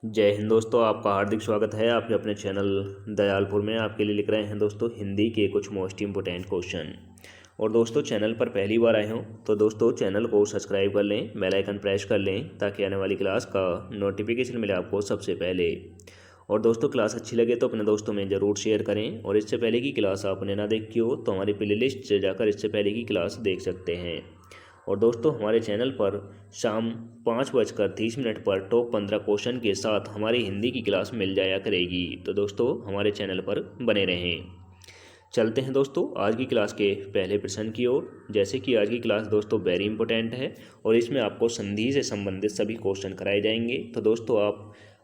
जय हिंद दोस्तों, आपका हार्दिक स्वागत है आपके अपने चैनल दयालपुर में। आपके लिए लिख रहे हैं दोस्तों हिंदी के कुछ मोस्ट इम्पोर्टेंट क्वेश्चन। और दोस्तों चैनल पर पहली बार आए हों तो दोस्तों चैनल को सब्सक्राइब कर लें, बेल आइकन प्रेस कर लें ताकि आने वाली क्लास का नोटिफिकेशन मिले आपको सबसे पहले। और दोस्तों क्लास अच्छी लगे तो अपने दोस्तों में ज़रूर शेयर करें। और इससे पहले की क्लास आपने ना देखी हो तो हमारी प्लेलिस्ट से जाकर इससे पहले की क्लास देख सकते हैं। और दोस्तों हमारे चैनल पर शाम 5:30 पर टॉप 15 क्वेश्चन के साथ हमारी हिंदी की क्लास मिल जाया करेगी। तो दोस्तों हमारे चैनल पर बने रहें। चलते हैं दोस्तों आज की क्लास के पहले प्रश्न की ओर। जैसे कि आज की क्लास दोस्तों वेरी इंपॉर्टेंट है और इसमें आपको संधि से संबंधित सभी क्वेश्चन कराए जाएंगे। तो दोस्तों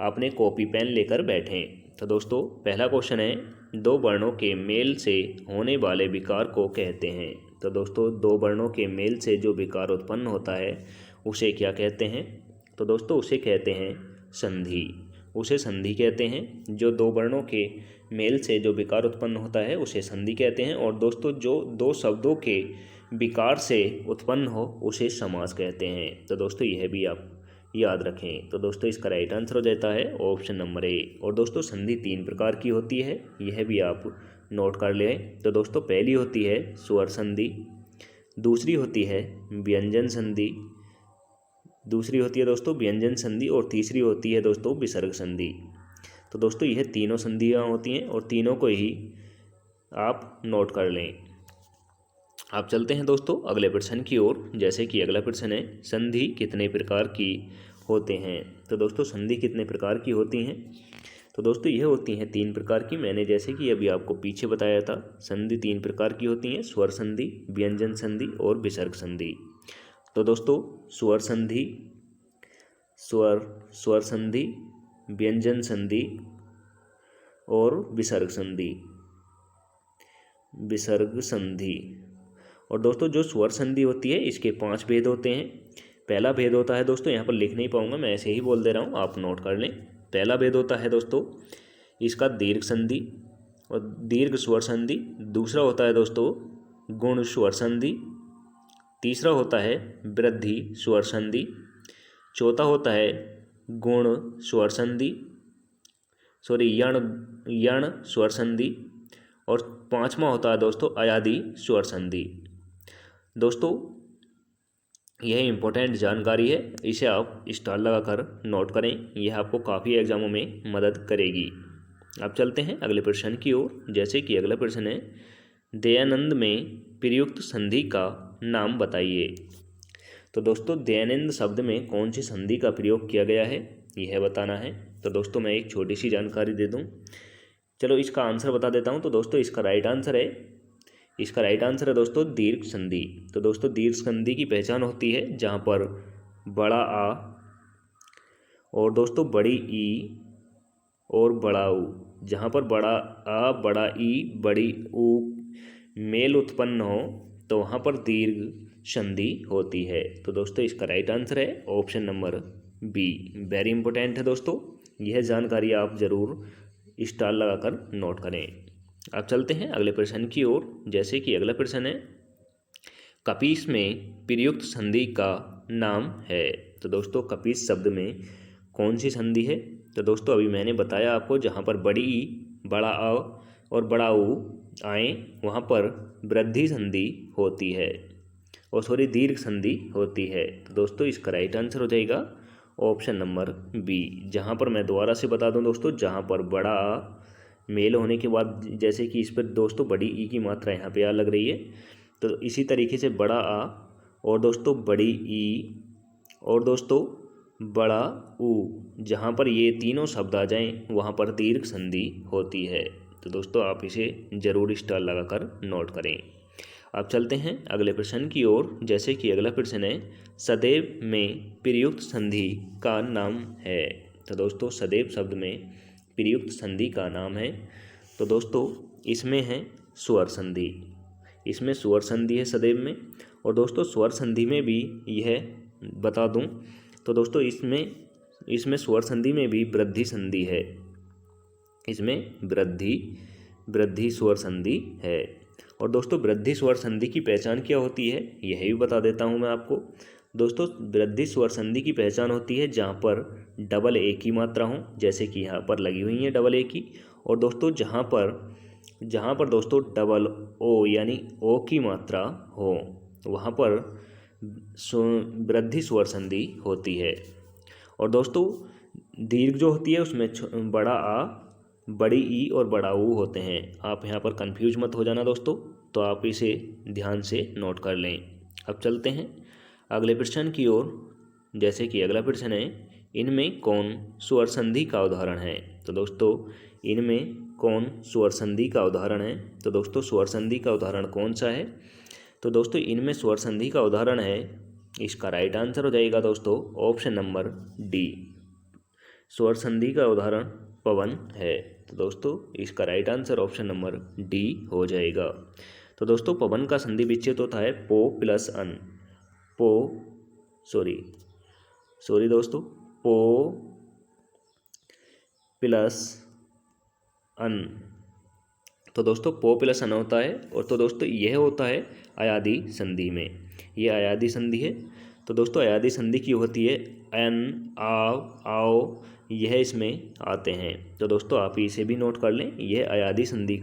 आपने कॉपी पेन लेकर बैठें। तो दोस्तों पहला क्वेश्चन है, दो वर्णों के मेल से होने वाले विकार को कहते हैं। तो दोस्तों दो वर्णों के मेल से जो विकार उत्पन्न होता है उसे क्या कहते हैं? तो दोस्तों उसे कहते हैं संधि। उसे संधि कहते हैं। जो दो वर्णों के मेल से जो विकार उत्पन्न होता है उसे संधि कहते हैं। और दोस्तों जो दो शब्दों के विकार से उत्पन्न हो उसे समास कहते हैं। तो दोस्तों यह भी आप याद रखें। तो दोस्तों इसका राइट आंसर हो जाता है ऑप्शन नंबर ए। और दोस्तों संधि 3 प्रकार की होती है, यह भी आप नोट कर लें। तो दोस्तों पहली होती है स्वर संधि, दूसरी होती है व्यंजन संधि, दूसरी होती है दोस्तों व्यंजन संधि और तीसरी होती है दोस्तों विसर्ग संधि। तो दोस्तों यह तीनों संधियाँ होती हैं और तीनों को ही आप नोट कर लें। आप चलते हैं दोस्तों अगले प्रश्न की ओर। जैसे कि अगला प्रश्न है, संधि कितने प्रकार की होते हैं? तो दोस्तों संधि कितने प्रकार की होती हैं? तो दोस्तों यह होती हैं 3 प्रकार की। मैंने जैसे कि अभी आपको पीछे बताया था, संधि 3 प्रकार की होती हैं, स्वर संधि, व्यंजन संधि और विसर्ग संधि। तो दोस्तों स्वर संधि, स्वर संधि, व्यंजन संधि और विसर्ग संधि, विसर्ग संधि। और दोस्तों जो स्वर संधि होती है इसके 5 भेद होते हैं। पहला भेद होता है दोस्तों, यहाँ पर लिख नहीं पाऊंगा मैं ऐसे ही बोल दे रहा हूँ, आप नोट कर लें। पहला भेद होता है दोस्तों इसका दीर्घ संधि और दीर्घ स्वर संधि। दूसरा होता है दोस्तों गुण स्वर संधि। तीसरा होता है वृद्धि स्वर संधि। चौथा होता है गुण स्वर संधि, यण स्वर संधि। और 5वां होता है दोस्तों अयादि स्वर संधि। दोस्तों यह इम्पोर्टेंट जानकारी है, इसे आप स्टार लगाकर नोट करें, यह आपको काफ़ी एग्जामों में मदद करेगी। अब चलते हैं अगले प्रश्न की ओर। जैसे कि अगला प्रश्न है, दयानंद में प्रयुक्त संधि का नाम बताइए। तो दोस्तों दयानंद शब्द में कौन सी संधि का प्रयोग किया गया है यह बताना है। तो दोस्तों मैं एक छोटी सी जानकारी दे दूं, चलो इसका आंसर बता देता हूं। तो दोस्तों इसका राइट आंसर है दोस्तों दीर्घ संधि। तो दोस्तों दीर्घ संधि की पहचान होती है जहां पर बड़ा आ और दोस्तों बड़ी ई और बड़ा ऊ, जहां पर बड़ा आ, बड़ा ई, बड़ी ऊ मेल उत्पन्न हो तो वहां पर दीर्घ संधि होती है। तो दोस्तों इसका राइट आंसर है option number B. Very important है दोस्तों, यह जानकारी आप जरूर स्टार लगाकर नोट करें। अब चलते हैं अगले प्रश्न की ओर। जैसे कि अगला प्रश्न है, कपीस में प्रयुक्त संधि का नाम है। तो दोस्तों कपीस शब्द में कौन सी संधि है? तो दोस्तों अभी मैंने बताया आपको, जहाँ पर बड़ी ई, बड़ा आ और बड़ा ऊ आए वहाँ पर वृद्धि संधि होती है और दीर्घ संधि होती है। तो दोस्तों इसका राइट आंसर हो जाएगा ऑप्शन नंबर बी। जहाँ पर मैं दोबारा से बता दूं दोस्तों, जहाँ पर बड़ा आ मेल होने के बाद, जैसे कि इस पर दोस्तों बड़ी ई की मात्रा यहाँ पे आ लग रही है, तो इसी तरीके से बड़ा आ और दोस्तों बड़ी ई और दोस्तों बड़ा ऊ, जहाँ पर ये तीनों शब्द आ जाएं वहाँ पर दीर्घ संधि होती है। तो दोस्तों आप इसे जरूर स्टार लगाकर नोट करें। अब चलते हैं अगले प्रश्न की ओर। जैसे कि अगला प्रश्न है, सदैव में प्रयुक्त संधि का नाम है। तो दोस्तों सदैव शब्द में प्रयुक्त संधि का नाम है। तो दोस्तों इसमें है स्वर संधि, इसमें स्वर संधि है सदैव में। और दोस्तों स्वर संधि में भी यह बता दूं तो दोस्तों इसमें स्वर संधि में भी वृद्धि संधि है, इसमें वृद्धि स्वर संधि है। और दोस्तों वृद्धि स्वर संधि की पहचान क्या होती है यह भी बता देता हूं मैं आपको। दोस्तों वृद्धि स्वर संधि की पहचान होती है जहाँ पर डबल ए की मात्रा हो, जैसे कि यहाँ पर लगी हुई है डबल ए की। और दोस्तों जहाँ पर दोस्तों डबल ओ यानी ओ की मात्रा हो, वहाँ पर वृद्धि स्वर संधि होती है। और दोस्तों दीर्घ जो होती है उसमें बड़ा आ, बड़ी ई और बड़ा ऊ होते हैं। आप यहाँ पर कंफ्यूज मत हो जाना दोस्तों, तो आप इसे ध्यान से नोट कर लें। अब चलते हैं अगले प्रश्न की ओर। जैसे कि अगला प्रश्न है, इनमें कौन स्वर संधि का उदाहरण है। तो दोस्तों इनमें कौन स्वर संधि का उदाहरण है। तो दोस्तों स्वर संधि का उदाहरण कौन सा है। तो दोस्तों इनमें स्वर संधि का उदाहरण है, इसका राइट आंसर हो जाएगा दोस्तों ऑप्शन नंबर डी। स्वर संधि का उदाहरण पवन है। तो दोस्तों इसका right answer option number D हो जाएगा। तो दोस्तों पवन का संधि विच्छेद होता है पो प्लस अन। दोस्तों पो प्लस अन। तो दोस्तों पो प्लस अन होता है। और तो दोस्तों यह होता है अयादी संधि में, यह अयादी संधि है। तो दोस्तों अयादी संधि की होती है एन, आव, आओ, यह इसमें आते हैं। तो दोस्तों आप इसे भी नोट कर लें, यह अयादी संधि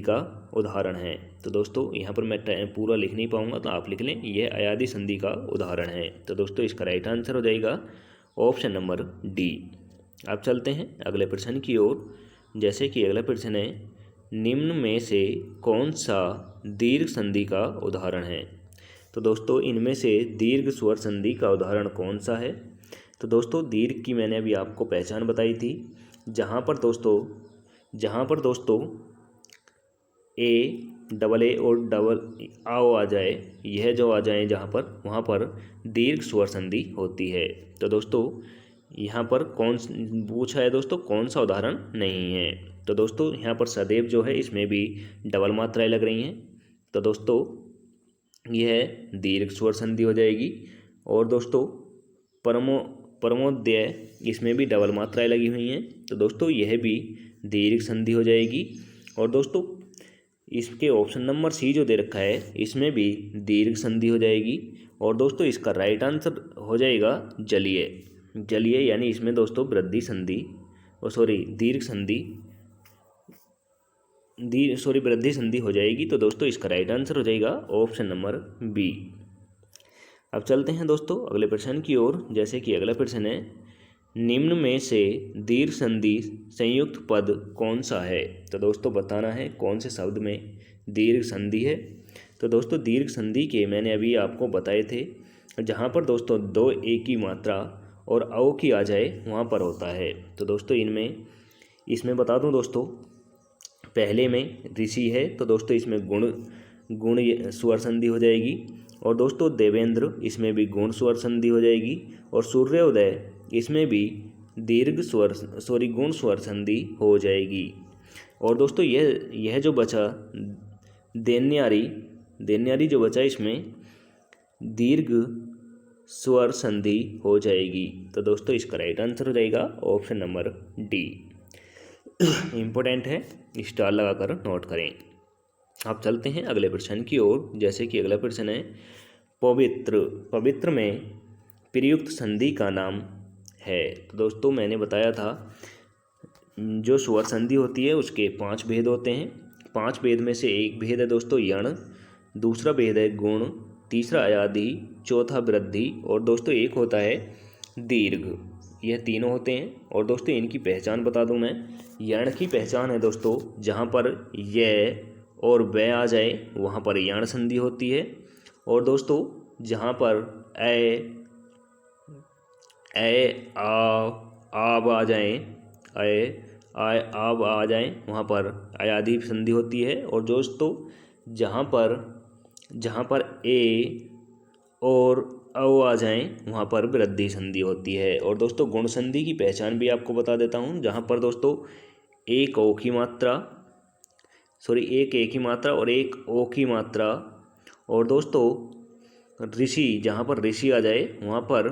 का उदाहरण है। तो दोस्तों यहाँ पर मैं पूरा लिख नहीं पाऊंगा, तो आप लिख लें, यह अयादी संधि का उदाहरण है। तो दोस्तों इसका राइट आंसर हो जाएगा ऑप्शन नंबर डी। अब चलते हैं अगले प्रश्न की ओर। जैसे कि अगला प्रश्न है, निम्न में से कौन सा दीर्घ संधि का उदाहरण है। तो दोस्तों इनमें से दीर्घ स्वर संधि का उदाहरण कौन सा है। तो दोस्तों दीर्घ की मैंने अभी आपको पहचान बताई थी, जहाँ पर दोस्तों ए, डबल ए और डबल आओ आ जाए, यह जो आ जाए जहाँ पर, वहाँ पर दीर्घ स्वर संधि होती है। तो दोस्तों यहाँ पर कौन पूछा है दोस्तों, कौन सा उदाहरण नहीं है। तो दोस्तों यहाँ पर सदैव जो है इसमें भी डबल मात्राएं लग रही हैं। तो दोस्तों यह दीर्घ स्वर संधि हो जाएगी। और दोस्तों परमोदय, इसमें भी डबल मात्राएं लगी हुई हैं। तो दोस्तों यह भी दीर्घ संधि हो जाएगी। और दोस्तों इसके ऑप्शन नंबर सी जो दे रखा है, इसमें भी दीर्घ संधि हो जाएगी। और दोस्तों इसका राइट आंसर हो जाएगा जलीय, यानी इसमें दोस्तों वृद्धि संधि वृद्धि संधि हो जाएगी। तो दोस्तों इसका राइट आंसर हो जाएगा ऑप्शन नंबर बी। अब चलते हैं दोस्तों अगले प्रश्न की ओर। जैसे कि अगला प्रश्न है, निम्न में से दीर्घ संधि संयुक्त पद कौन सा है। तो दोस्तों बताना है कौन से शब्द में दीर्घ संधि है। तो दोस्तों दीर्घ संधि के मैंने अभी आपको बताए थे, जहाँ पर दोस्तों दो ए की मात्रा और औ की आ जाए वहाँ पर होता है। तो दोस्तों इसमें बता दूं दोस्तों, पहले में ऋषि है, तो दोस्तों इसमें गुण स्वर संधि हो जाएगी। और दोस्तों देवेंद्र, इसमें भी गुण स्वर संधि हो जाएगी। और सूर्योदय, इसमें भी गुण स्वर संधि हो जाएगी। और दोस्तों यह जो बचा देन्यारी जो बचा, इसमें दीर्घ स्वर संधि हो जाएगी। तो दोस्तों इसका राइट आंसर हो जाएगा ऑप्शन नंबर डी। इम्पोर्टेंट है, स्टार लगाकर नोट करें। अब चलते हैं अगले प्रश्न की ओर। जैसे कि अगला प्रश्न है, पवित्र में प्रयुक्त संधि का नाम है। तो दोस्तों मैंने बताया था, जो स्वर संधि होती है उसके 5 भेद होते हैं। 5 भेद में से एक भेद है दोस्तों यण, दूसरा भेद है गुण, तीसरा अयादी, चौथा वृद्धि, और दोस्तों एक होता है दीर्घ। यह तीनों होते हैं। और दोस्तों इनकी पहचान बता दूं मैं। यण की पहचान है दोस्तों, जहाँ पर य और व आ जाए वहाँ पर यण संधि होती है। और दोस्तों जहाँ पर आब आ जाए वहाँ पर अयादी संधि होती है। और दोस्तों जहाँ पर ए और औ आ जाएं वहाँ पर वृद्धि संधि होती है। और दोस्तों गुण संधि की पहचान भी आपको बता देता हूँ, जहाँ पर दोस्तों एक ए की मात्रा और एक ओ की मात्रा। और दोस्तों ऋषि, जहाँ पर ऋषि आ जाए वहाँ पर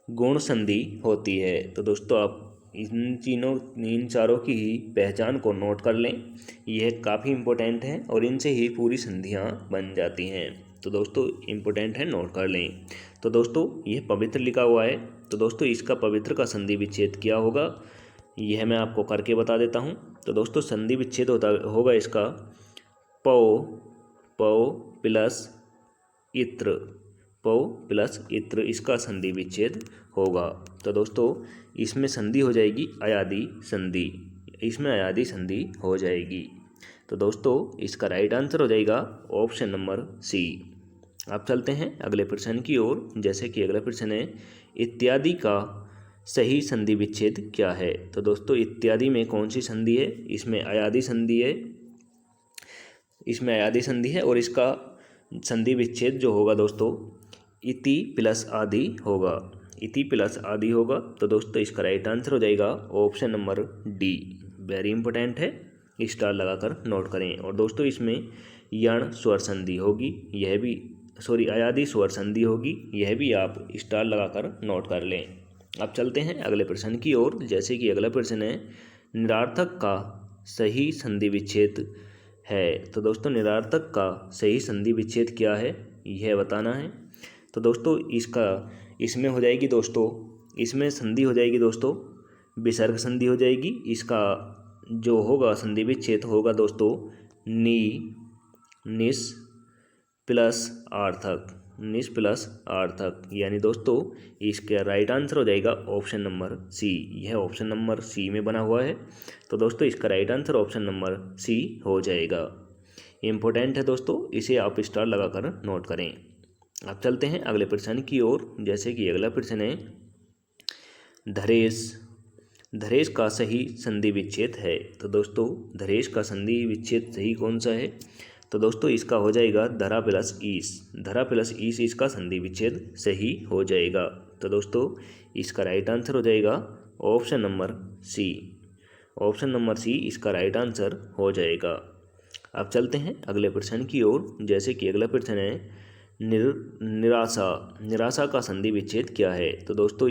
गुण संधि होती है। तो दोस्तों आप इन चारों की ही पहचान को नोट कर लें, यह काफ़ी इम्पोर्टेंट है और इनसे ही पूरी संधियाँ बन जाती हैं। तो दोस्तों इम्पोर्टेंट है, नोट कर लें। तो दोस्तों यह पवित्र लिखा हुआ है, तो दोस्तों इसका पवित्र का संधि विच्छेद क्या होगा, यह मैं आपको करके बता देता हूँ। तो दोस्तों संधि विच्छेद होगा इसका पौ पौ प्लस इत्र, पौ प्लस इत्र, इसका संधि विच्छेद होगा। तो दोस्तों इसमें संधि हो जाएगी अयादी संधि, इसमें अयादी संधि हो जाएगी। तो दोस्तों इसका राइट आंसर हो जाएगा ऑप्शन नंबर सी। अब चलते हैं अगले प्रश्न की ओर, जैसे कि अगला प्रश्न है इत्यादि का सही संधि विच्छेद क्या है। तो दोस्तों इत्यादि में कौन सी संधि है, इसमें अयादी संधि है, इसमें अयादी संधि है और इसका संधि विच्छेद जो होगा दोस्तों इति प्लस आदि होगा, इति प्लस आदि होगा। तो दोस्तों इसका राइट आंसर हो जाएगा option number D. Very important है, स्टार लगाकर नोट करें। और दोस्तों इसमें यण स्वर संधि होगी, यह भी अयादी स्वर संधि होगी, यह भी आप स्टार लगाकर नोट कर लें। अब चलते हैं अगले प्रश्न की ओर, जैसे कि अगला प्रश्न है निरार्थक का सही संधि विच्छेद है। तो दोस्तों निरार्थक का सही संधि विच्छेद क्या है, यह बताना है। तो दोस्तों इसमें हो जाएगी दोस्तों, इसमें संधि हो जाएगी दोस्तों विसर्ग संधि हो जाएगी। इसका जो होगा संधि विच्छेद होगा दोस्तों निस प्लस आर्थक, निस प्लस आर्थक, यानी दोस्तों इसका राइट आंसर हो जाएगा ऑप्शन नंबर सी। यह ऑप्शन नंबर सी में बना हुआ है, तो दोस्तों इसका right answer option number C हो जाएगा। इम्पोर्टेंट है दोस्तों, इसे आप स्टार लगाकर नोट करें। अब चलते हैं अगले प्रश्न की ओर, जैसे कि अगला प्रश्न है धरेश का सही संधि विच्छेद है। तो दोस्तों धरेश का संधि विच्छेद सही कौन सा है, तो दोस्तों इसका हो जाएगा धरा प्लस ईस, धरा प्लस ईस इसका संधि विच्छेद सही हो जाएगा। तो दोस्तों इसका राइट आंसर हो जाएगा option number C, option number C इसका राइट आंसर हो जाएगा। अब चलते हैं अगले प्रश्न की ओर, जैसे कि अगला प्रश्न है निराशा का संधि विच्छेद क्या है। तो दोस्तों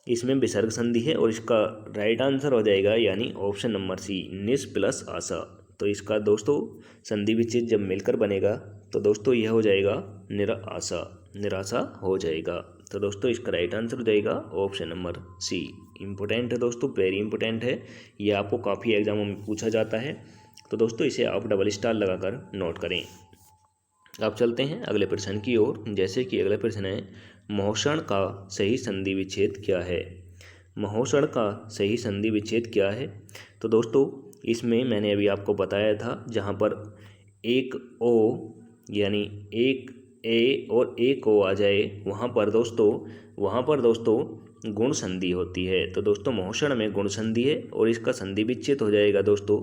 इसमें विसर्ग संधि है और इसका राइट आंसर हो जाएगा यानी ऑप्शन नंबर सी निस प्लस आशा। तो इसका दोस्तों संधि विच्छेद जब मिलकर बनेगा तो दोस्तों यह हो जाएगा निराशा हो जाएगा। तो दोस्तों इसका राइट आंसर हो जाएगा ऑप्शन नंबर सी। इम्पोर्टेंट है दोस्तों, वेरी इंपॉर्टेंट है, यह आपको काफ़ी एग्जामों में पूछा जाता है। तो दोस्तों इसे आप डबल स्टार लगाकर नोट करें। अब चलते हैं अगले प्रश्न की ओर, जैसे कि अगला प्रश्न है मोहषण का सही संधि विच्छेद क्या है। मोहषण का सही संधि विच्छेद क्या है, तो दोस्तों इसमें मैंने अभी आपको बताया था, जहाँ पर एक ओ यानी एक ए और एक ओ आ जाए वहाँ पर दोस्तों गुण संधि होती है। तो दोस्तों मोहषण में गुण संधि है और इसका संधि विच्छेद हो जाएगा दोस्तों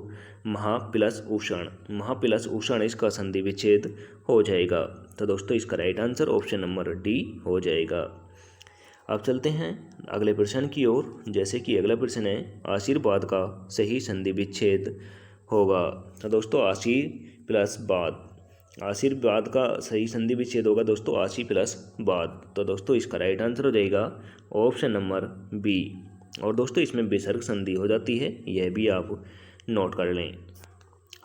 महा प्लस उषण, इसका संधि विच्छेद हो जाएगा। तो दोस्तों इसका right answer option number D हो जाएगा। अब चलते हैं अगले प्रश्न की ओर, जैसे कि अगला प्रश्न है आशीर्वाद का सही संधि विच्छेद होगा। तो दोस्तों आशीर्वाद का सही संधि विच्छेद होगा दोस्तों आशी प्लस बाद। तो दोस्तों इसका राइट आंसर हो जाएगा ऑप्शन नंबर बी। और दोस्तों इसमें विसर्ग संधि हो जाती है, यह भी आप नोट कर लें।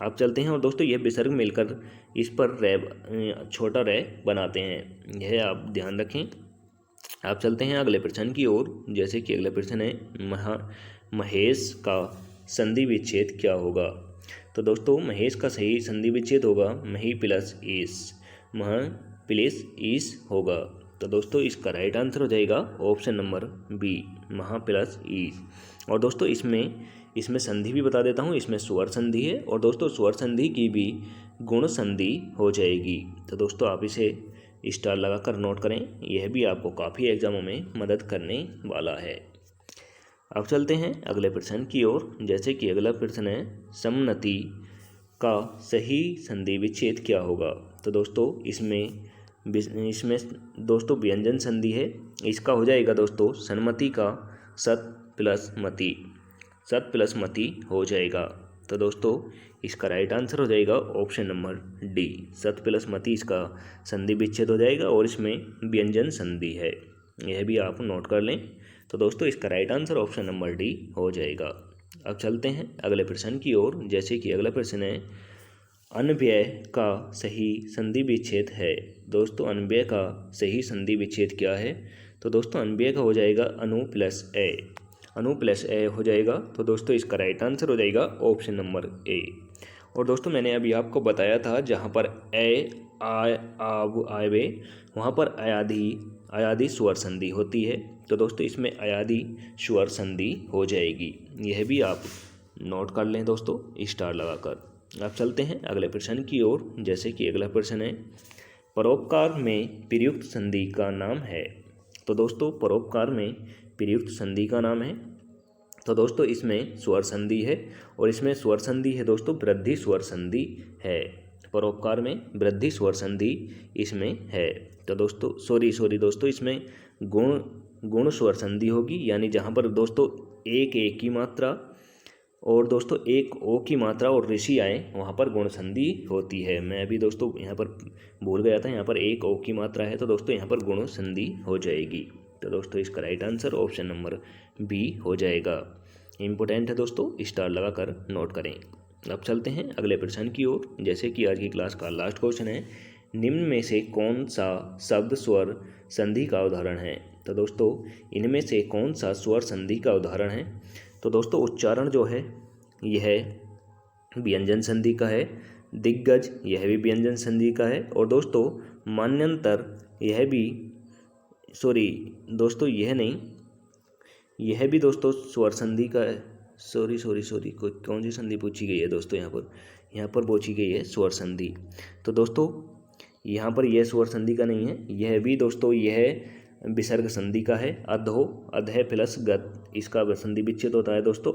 अब चलते हैं और दोस्तों यह विसर्ग मिलकर इस पर छोटा रे बनाते हैं, यह आप ध्यान रखें। आप चलते हैं अगले प्रश्न की ओर, जैसे कि अगला प्रश्न है महेश का संधि विच्छेद क्या होगा। तो दोस्तों महेश का सही संधि विच्छेद होगा मही प्लस ईस होगा। तो दोस्तों इसका राइट आंसर हो जाएगा ऑप्शन नंबर बी महा प्लस ईस। और दोस्तों इसमें संधि भी बता देता हूँ, इसमें स्वर संधि है और दोस्तों स्वर संधि की भी गुण संधि हो जाएगी। तो दोस्तों आप इसे स्टार लगाकर नोट करें, यह भी आपको काफ़ी एग्जामों में मदद करने वाला है। अब चलते हैं अगले प्रश्न की ओर, जैसे कि अगला प्रश्न है समनति का सही संधि विच्छेद क्या होगा। तो दोस्तों इसमें दोस्तों व्यंजन संधि है, इसका हो जाएगा दोस्तों सन्मति का सत प्लस मति हो जाएगा। तो दोस्तों इसका राइट आंसर हो जाएगा ऑप्शन नंबर डी सत प्लस मति, इसका संधि विच्छेद हो जाएगा और इसमें व्यंजन संधि है, यह भी आप नोट कर लें। तो दोस्तों इसका right answer option number D हो जाएगा। अब चलते हैं अगले प्रश्न की ओर, जैसे कि अगला प्रश्न है अन्व्यय का सही संधि विच्छेद है। दोस्तों अन्व्यय का सही संधि विच्छेद क्या है? तो दोस्तों अन्व्यय का हो जाएगा अनु प्लस ए। अनु प्लस ए हो जाएगा। तो दोस्तों इसका राइट आंसर हो जाएगा ऑप्शन नंबर ए। और दोस्तों मैंने अभी आपको बताया था जहाँ पर ए आय आव आयवे वहाँ पर अयादि स्वर संधि होती है। तो दोस्तों इसमें अयादि स्वर संधि हो जाएगी। यह भी आप नोट कर लें दोस्तों स्टार लगाकर। अब चलते हैं अगले प्रश्न की ओर। जैसे कि अगला प्रश्न है, परोपकार में प्रयुक्त संधि का नाम है। तो दोस्तों परोपकार में प्रयुक्त संधि का नाम है। तो दोस्तों इसमें स्वर संधि है और इसमें स्वर संधि है दोस्तों वृद्धि स्वर संधि है। परोपकार में वृद्धि स्वर संधि इसमें है। तो दोस्तों सॉरी दोस्तों इसमें गुण स्वर संधि होगी, यानी जहाँ पर दोस्तों एक की मात्रा और दोस्तों एक ओ की मात्रा और ऋषि आए वहाँ पर गुण संधि होती है। मैं अभी दोस्तों यहाँ पर भूल गया था, यहाँ पर एक ओ की मात्रा है तो दोस्तों यहाँ पर गुण संधि हो जाएगी। तो दोस्तों इसका right answer option number B हो जाएगा। इम्पोर्टेंट है दोस्तों स्टार लगाकर नोट करें। अब चलते हैं अगले प्रश्न की ओर। जैसे कि आज की क्लास का लास्ट क्वेश्चन है, निम्न में से कौन सा शब्द स्वर संधि का उदाहरण है? तो दोस्तों इनमें से कौन सा स्वर संधि का उदाहरण है? तो दोस्तों उच्चारण जो है यह व्यंजन संधि का है। दिग्गज यह भी व्यंजन संधि का है। और दोस्तों मान्यंतर यह भी दोस्तों यह भी दोस्तों स्वर संधि का है। सॉरी कौन सी संधि पूछी गई है दोस्तों? यहाँ पर पूछी गई है स्वर संधि। तो दोस्तों यहाँ पर यह स्वर संधि का नहीं है, यह भी दोस्तों यह विसर्ग संधि का है। अधः प्लस गत इसका संधि विच्छेद होता है दोस्तों।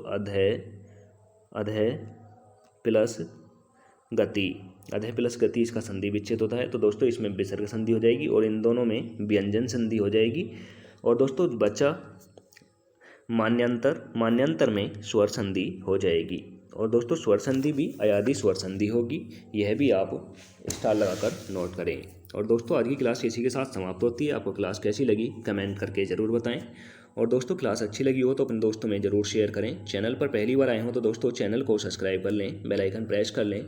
अधः प्लस गति इसका संधि विच्छेद होता है। तो दोस्तों इसमें विसर्ग संधि हो जाएगी और इन दोनों में व्यंजन संधि हो जाएगी। और दोस्तों बचा मान्यंतर में स्वर संधि हो जाएगी। और दोस्तों स्वर संधि भी अयादि स्वर संधि होगी। यह भी आप स्टार लगाकर नोट करें। और दोस्तों आज की क्लास इसी के साथ समाप्त होती है। आपको क्लास कैसी लगी कमेंट करके ज़रूर बताएं। और दोस्तों क्लास अच्छी लगी हो तो अपने दोस्तों में ज़रूर शेयर करें। चैनल पर पहली बार आए हो तो दोस्तों चैनल को सब्सक्राइब कर लें, बेल आइकन प्रेस कर लें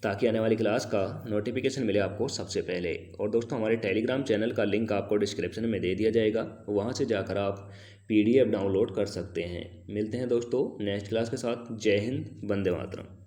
ताकि आने वाली क्लास का नोटिफिकेशन मिले आपको सबसे पहले। और दोस्तों हमारे टेलीग्राम चैनल का लिंक आपको डिस्क्रिप्शन में दे दिया जाएगा, वहाँ से जाकर आप PDF डाउनलोड कर सकते हैं। मिलते हैं दोस्तों नेक्स्ट क्लास के साथ। जय हिंद, वंदे मातरम।